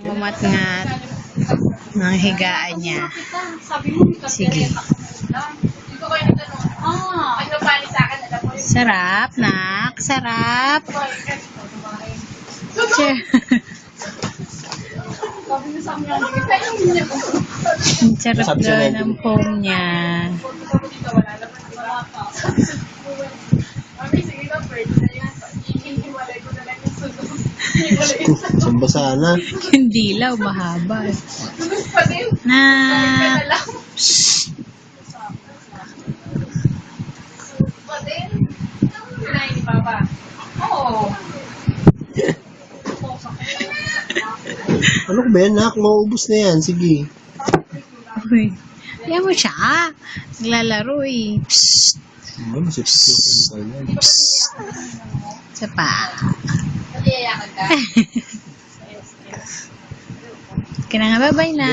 Umatngat ng higaan niya. Sige. Sarap, nak. Sarap. Che. Ang sarap daw ng foam niya. Samba sana. Yung dilaw, mahaba. Nak. Ano ba yan, nak? Maubos na yan. Sige. Uy. Yan mo siya. Naglalaro eh. Psst. Isa pa. Kaya nga, bye-bye na.